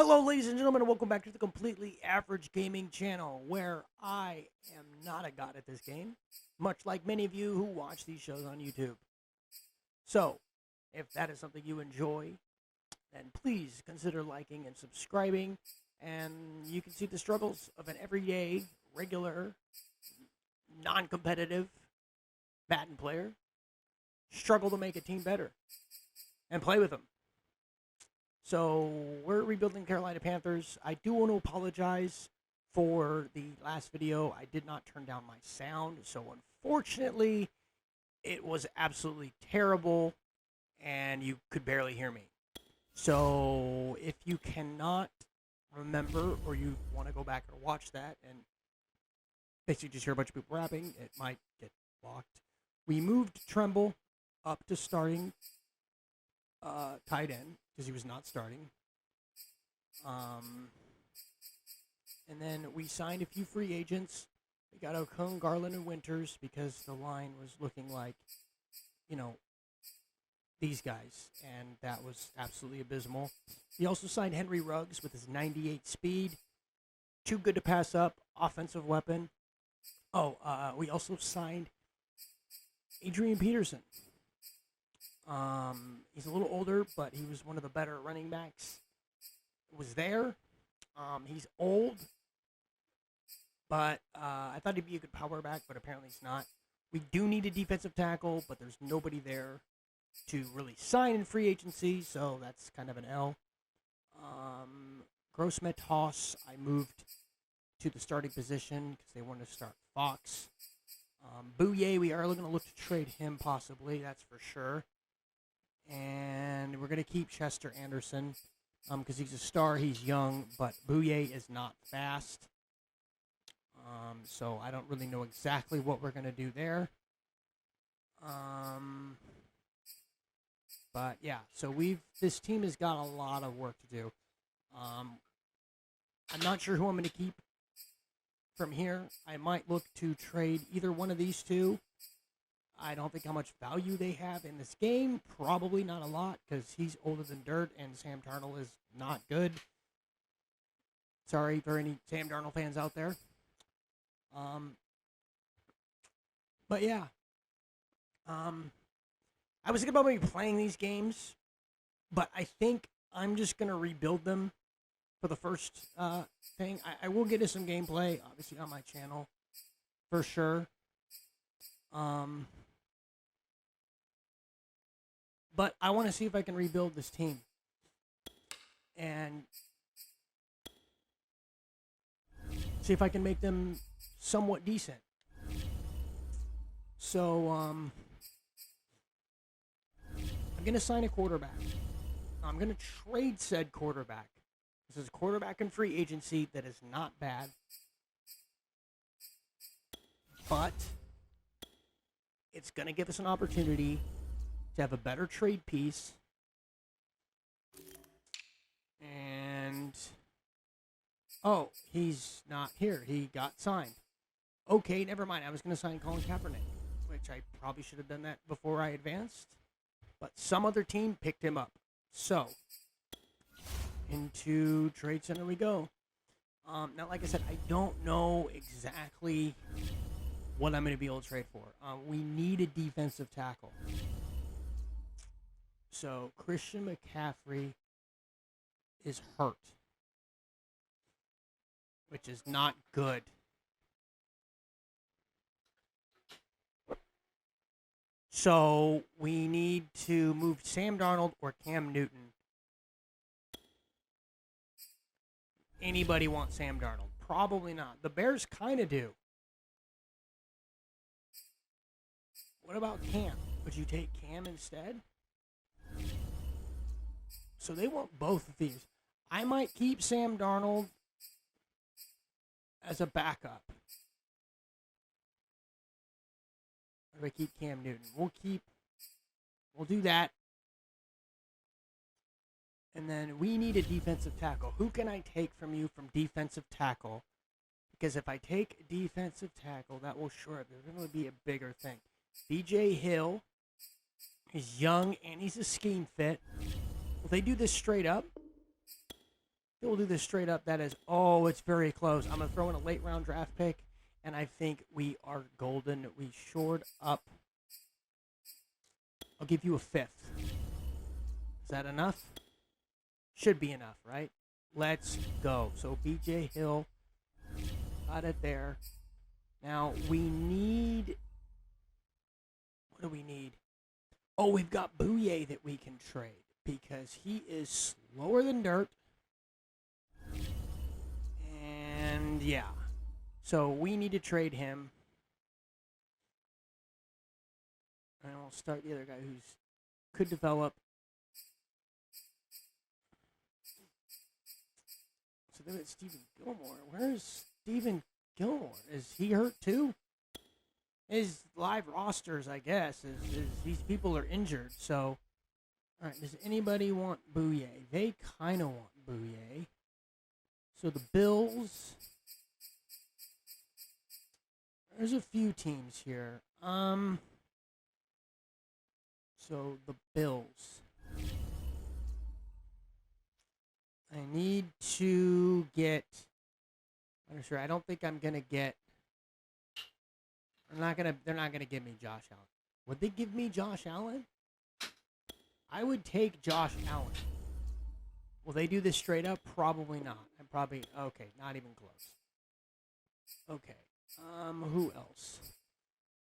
Hello, ladies and gentlemen, and welcome back to the Completely Average Gaming channel, where I am not a god at this game, much like many of you who watch these shows on YouTube. So, if that is something you enjoy, then please consider liking and subscribing, and you can see the struggles of an everyday, regular, non-competitive Madden player struggle to make a team better and play with them. So, we're rebuilding Carolina Panthers. I do want to apologize for the last video. I did not turn down my sound, so unfortunately, it was absolutely terrible, and you could barely hear me. So, if you cannot remember, or you want to go back and watch that, and basically just hear a bunch of people rapping, it might get blocked. We moved Tremble up to starting tight end, because he was not starting. And then we signed a few free agents. We got O'Cone, Garland, and Winters because the line was looking like, these guys. And that was absolutely abysmal. We also signed Henry Ruggs with his 98 speed. Too good to pass up. Offensive weapon. We also signed Adrian Peterson. He's a little older, but he was one of the better running backs. Was there. He's old, but I thought he'd be a good power back, but apparently he's not. We do need a defensive tackle, but there's nobody there to really sign in free agency, so that's kind of an L. Grossmet Hoss, I moved to the starting position because they wanted to start Fox. Bouye, we are going to look to trade him possibly, that's for sure. And we're going to keep Chester Anderson because he's a star. He's young, but Bouye is not fast. So I don't really know exactly what we're going to do there. But yeah, so this team has got a lot of work to do. I'm not sure who I'm going to keep from here. I might look to trade either one of these two. I don't think how much value they have in this game. Probably not a lot because he's older than dirt and Sam Darnold is not good. Sorry for any Sam Darnold fans out there. But yeah. I was thinking about maybe playing these games, but I think I'm just going to rebuild them for the first thing. I will get into some gameplay, obviously, on my channel for sure. But I want to see if I can rebuild this team. And see if I can make them somewhat decent. So, I'm going to sign a quarterback. I'm going to trade said quarterback. This is a quarterback in free agency that is not bad. But it's going to give us an opportunity to have a better trade piece. And he's not here. He got signed. Okay, never mind. I was going to sign Colin Kaepernick, which I probably should have done that before I advanced. But some other team picked him up. So, into Trade Center we go. Now, like I said, I don't know exactly what I'm going to be able to trade for. We need a defensive tackle. So, Christian McCaffrey is hurt, which is not good. So, we need to move Sam Darnold or Cam Newton. Anybody want Sam Darnold? Probably not. The Bears kind of do. What about Cam? Would you take Cam instead? So they want both of these. I might keep Sam Darnold as a backup. Or do I keep Cam Newton? We'll do that. And then we need a defensive tackle. Who can I take from you from defensive tackle? Because if I take defensive tackle, that will there's going to be a bigger thing. BJ Hill is young and he's a scheme fit. Will they do this straight up? we'll do this straight up. That is, oh, it's very close. I'm going to throw in a late round draft pick, and I think we are golden. We shored up. I'll give you a 5th. Is that enough? Should be enough, right? Let's go. So BJ Hill, got it there. Now we need, what do we need? Oh, we've got Bouye that we can trade because he is slower than dirt. And yeah, so we need to trade him. And we'll start the other guy who's could develop. So then it's Stephen Gilmore. Where's Stephen Gilmore? Is he hurt too? His live rosters, I guess, is these people are injured. So, all right, does anybody want Bouye? They kind of want Bouye. So the Bills. There's a few teams here. So the Bills. I need to get. I'm sure. I don't think I'm gonna get. They're not gonna give me Josh Allen. Would they give me Josh Allen? I would take Josh Allen. Will they do this straight up? Probably not. I'm probably okay. Not even close. Okay. Who else?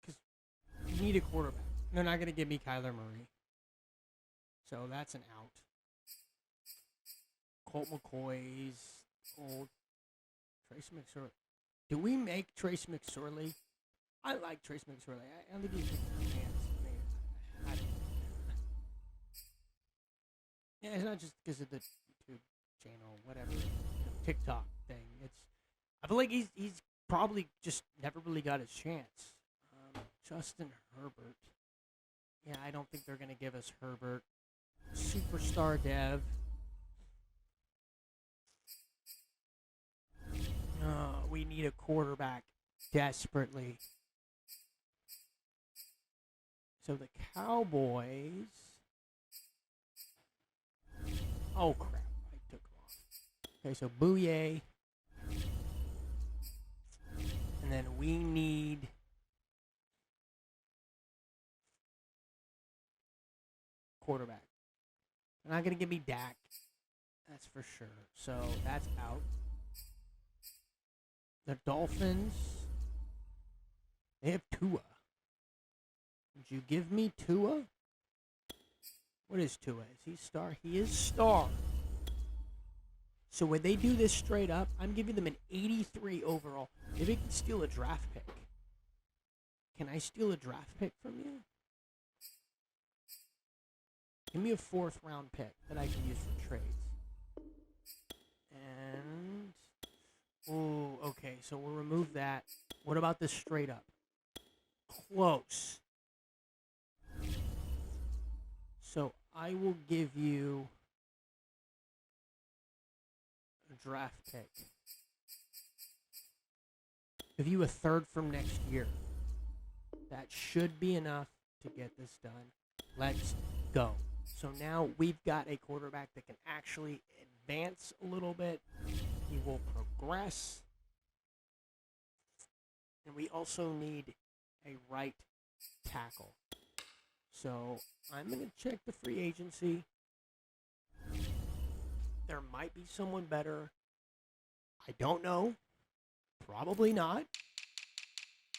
Because you need a quarterback. They're not gonna give me Kyler Murray. So that's an out. Colt McCoy's old. Trace McSorley. Do we make Trace McSorley? I like Trace McSorley. I don't think he's a chance. Yeah, it's not just because of the YouTube channel, whatever, TikTok thing. I feel like he's probably just never really got his chance. Justin Herbert. Yeah, I don't think they're gonna give us Herbert. Superstar Dev. We need a quarterback desperately. So the Cowboys. Oh crap! I took it off. Okay, so Bouye, and then we need quarterback. They're not gonna give me Dak. That's for sure. So that's out. The Dolphins, they have Tua. Would you give me Tua? What is Tua? Is he star? He is star. So when they do this straight up, I'm giving them an 83 overall. If they can steal a draft pick. Can I steal a draft pick from you? Give me a 4th round pick that I can use for trades. And oh, okay, so we'll remove that. What about this straight up? Close. So I will give you a draft pick. Give you a 3rd from next year. That should be enough to get this done. Let's go. So now we've got a quarterback that can actually advance a little bit. He will progress. And we also need a right tackle. So I'm going to check the free agency. There might be someone better. I don't know. Probably not.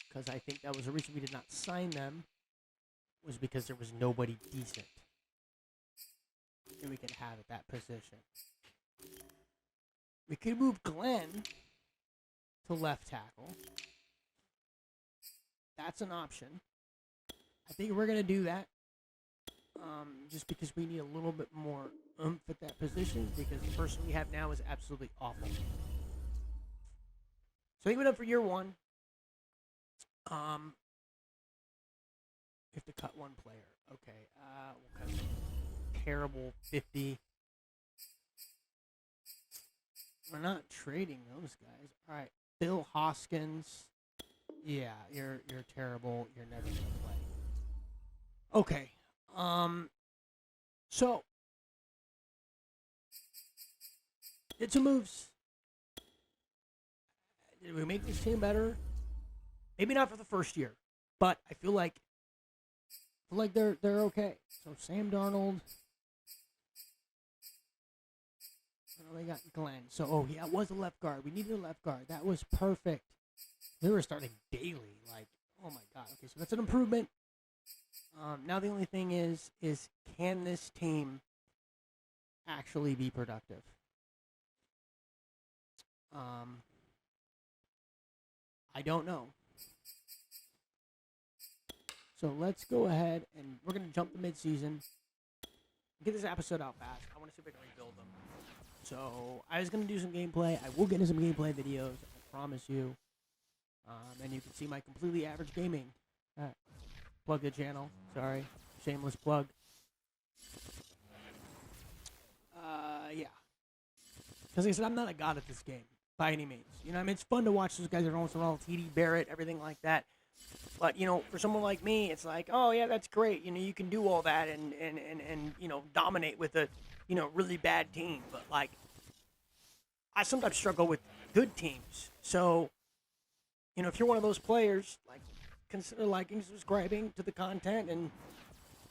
Because I think that was the reason we did not sign them. Was because there was nobody decent that we could have at that position. We could move Glenn to left tackle. That's an option. I think we're going to do that. Just because we need a little bit more oomph at that position, because the person we have now is absolutely awful. So I think we're done for year 1. We have to cut one player. Okay, we'll cut some terrible 50. We're not trading those guys. All right, Bill Hoskins. Yeah, you're terrible. You're never gonna play. Okay. So did some moves. Did we make this team better? Maybe not for the first year, but I feel like they're okay. So Sam Darnold. They got Glenn. So, yeah, it was a left guard. We needed a left guard. That was perfect. They were starting daily. Like, oh my God. Okay, so that's an improvement. Now the only thing is can this team actually be productive? I don't know. So let's go ahead and we're going to jump the midseason. Get this episode out fast. I want to see if I can rebuild them. So I was going to do some gameplay. I will get into some gameplay videos. I promise you. And you can see my completely average gaming. Plug the channel. Sorry. Shameless plug. Yeah. Because like I said, I'm not a god at this game. By any means. You know, I mean, it's fun to watch those guys every once in a while. TD Barrett, everything like that. But, you know, for someone like me, it's like, oh, yeah, that's great. You know, you can do all that and you know, dominate with a, you know, really bad team. But, like, I sometimes struggle with good teams. So, you know, if you're one of those players, like, consider liking, subscribing to the content, and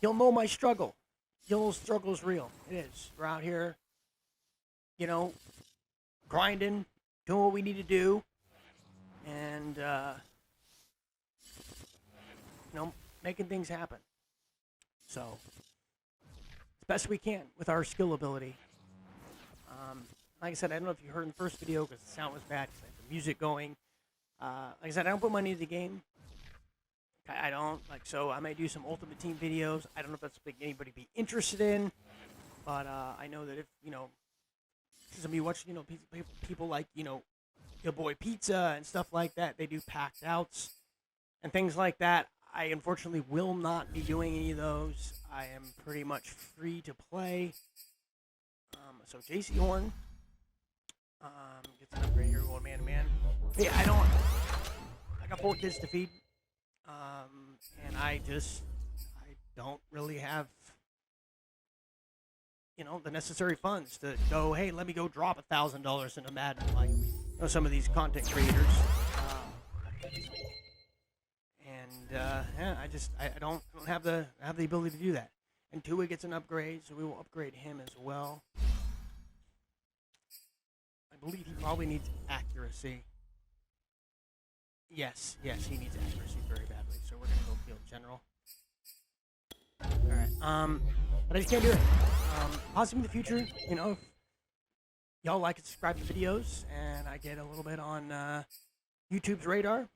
you'll know my struggle. You'll know the struggle is real. It is. We're out here, you know, grinding, doing what we need to do, and, you know, making things happen. So, as best we can with our skill ability. Like I said, I don't know if you heard in the first video because the sound was bad because I had the music going. Like I said, I don't put money into the game. I don't. Like, so I may do some Ultimate Team videos. I don't know if that's something anybody be interested in. But I know that if, you know, some of you watch, you know, people like, you know, your boy Pizza and stuff like that. They do packed outs and things like that. I unfortunately will not be doing any of those. I am pretty much free to play. So JC Horn gets an upgrade here, going man to man. Yeah, I got 4 kids to feed, and I don't really have, you know, the necessary funds to go. Hey, let me go drop $1,000 into Madden, like, you know, some of these content creators. Yeah, I don't have the ability to do that. And Tua gets an upgrade, so we will upgrade him as well. I believe he probably needs accuracy. Yes, he needs accuracy very badly. So we're gonna go field general. All right. But I just can't do it. Possibly in the future, you know, if y'all like and subscribe to videos, and I get a little bit on YouTube's radar,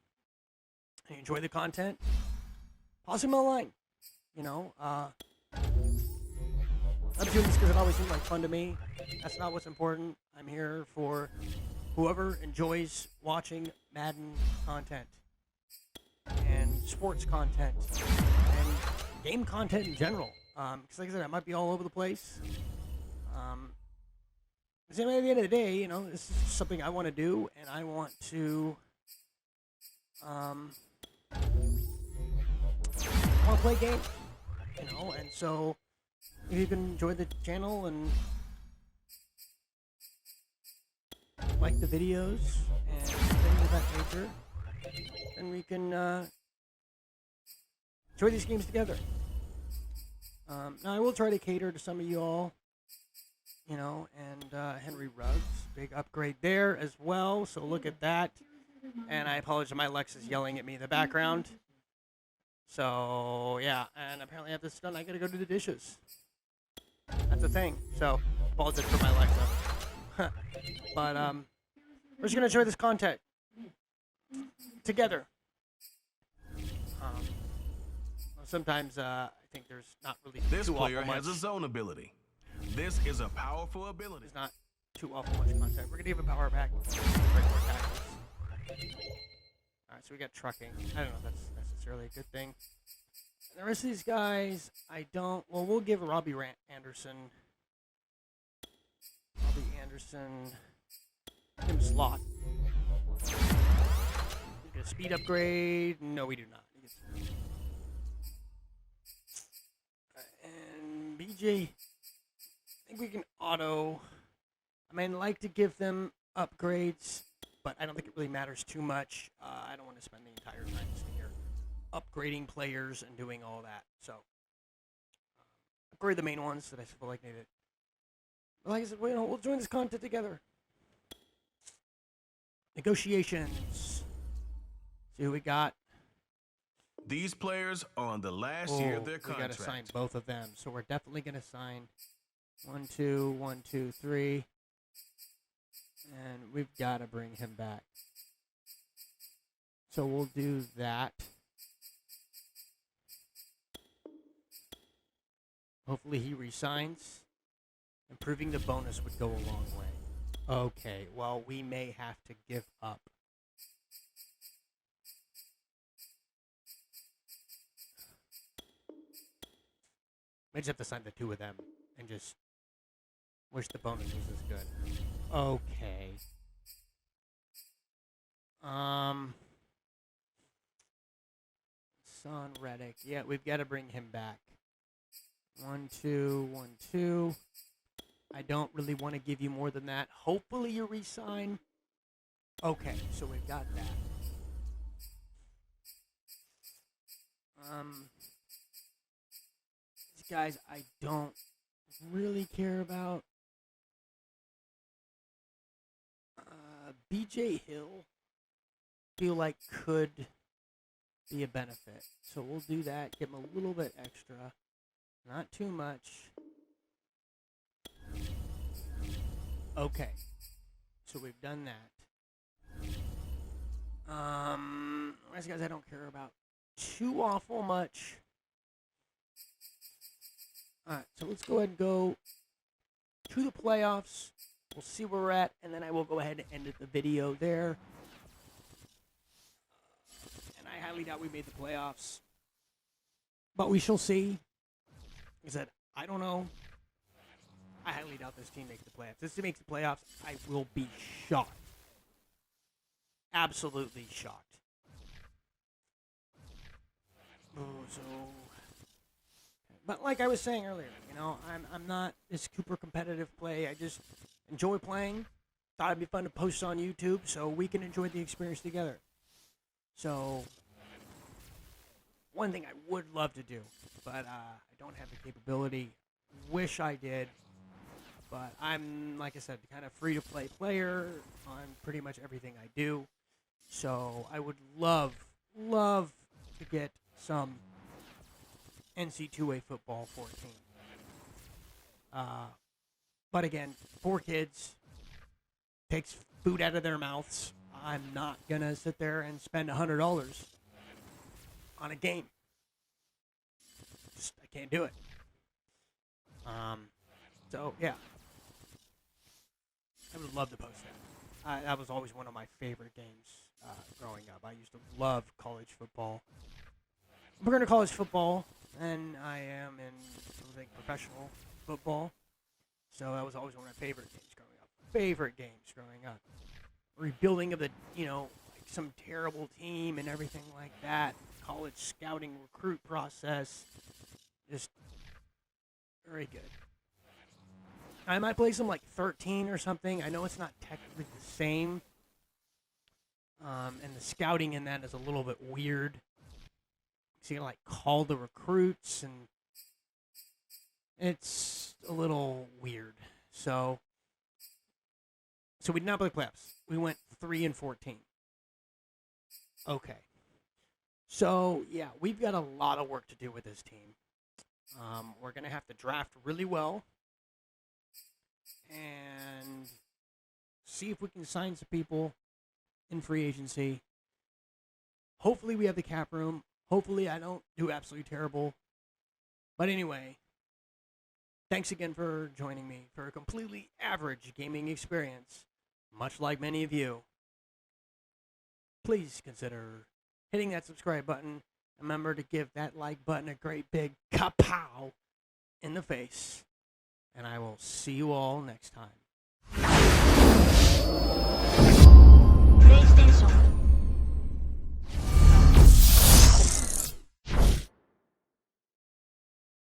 and you enjoy the content, possibly online. You know, I'm doing this because it always seemed like fun to me. That's not what's important. I'm here for whoever enjoys watching Madden content and sports content and game content in general. Because like I said, I might be all over the place. At the end of the day, you know, this is something I want to do, and I want to play games, you know, and so if you can enjoy the channel and like the videos and things of that nature, then we can enjoy these games together. Now I will try to cater to some of you all, you know, and Henry Ruggs, big upgrade there as well, so look at that. And I apologize, my Alexa's yelling at me in the background. So, yeah, and apparently after this is done, I gotta go do the dishes. That's a thing, so apologize for my Alexa. But, we're just gonna enjoy this content together. Sometimes, I think there's not really this too player awful has much. a zone ability. This is a powerful ability. There's not too awful much content. We're gonna give a power back. Break more tackles. Alright, so we got trucking. I don't know if that's necessarily a good thing. And the rest of these guys, I don't. Well, we'll give Robbie Anderson. Give him slot. We get a speed upgrade. No, we do not. And BJ, I think we can auto. I mean, I'd like to give them upgrades, but I don't think it really matters too much. I don't want to spend the entire time sitting here upgrading players and doing all that. So, upgrade the main ones that I feel like need it. But like I said, we'll join this content together. Negotiations. See who we got. These players are on the last year of their We got contract. to sign both of them, so we're definitely going to sign 1, 2, 1, 2, 3, and we've got to bring him back. So we'll do that. Hopefully he resigns. Improving the bonus would go a long way. Okay, well, we may have to give up. I just have to sign the two of them and just wish the bonus was as good. Okay. Son Reddick. Yeah, we've got to bring him back. 1, 2, 1, 2. I don't really want to give you more than that. Hopefully you resign. Okay, so we've got that. These guys I don't really care about. BJ Hill feel like could be a benefit. So we'll do that. Give him a little bit extra. Not too much. Okay. So we've done that. These guys I don't care about too awful much. Alright, so let's go ahead and go to the playoffs. We'll see where we're at, and then I will go ahead and end the video there. And I highly doubt we made the playoffs. But we shall see. Like I said, I don't know. I highly doubt this team makes the playoffs. If this team makes the playoffs, I will be shocked. Absolutely shocked. But like I was saying earlier, you know, I'm not this super competitive play. I just enjoy playing. Thought it'd be fun to post on YouTube so we can enjoy the experience together. So, one thing I would love to do, but I don't have the capability. Wish I did. But I'm, like I said, kind of free-to-play player on pretty much everything I do. So I would love to get some NC2A football 14. But again, 4 kids, takes food out of their mouths. I'm not going to sit there and spend $100 on a game. Just, I can't do it. So, yeah. I would love to post that. That was always one of my favorite games growing up. I used to love college football. We're going to college football, and I am in professional football. So that was always one of my favorite games growing up. Rebuilding of the, like some terrible team and everything like that. College scouting recruit process. Just very good. I might play some like 13 or something. I know it's not technically the same. And the scouting in that is a little bit weird. So you gotta like call the recruits, and it's a little weird. So we did not play playoffs. We went 3-14. Okay. So yeah, we've got a lot of work to do with this team. We're gonna have to draft really well and see if we can sign some people in free agency. Hopefully we have the cap room. Hopefully I don't do absolutely terrible. But anyway, thanks again for joining me for a completely average gaming experience. Much like many of you, please consider hitting that subscribe button. Remember to give that like button a great big kapow in the face. And I will see you all next time.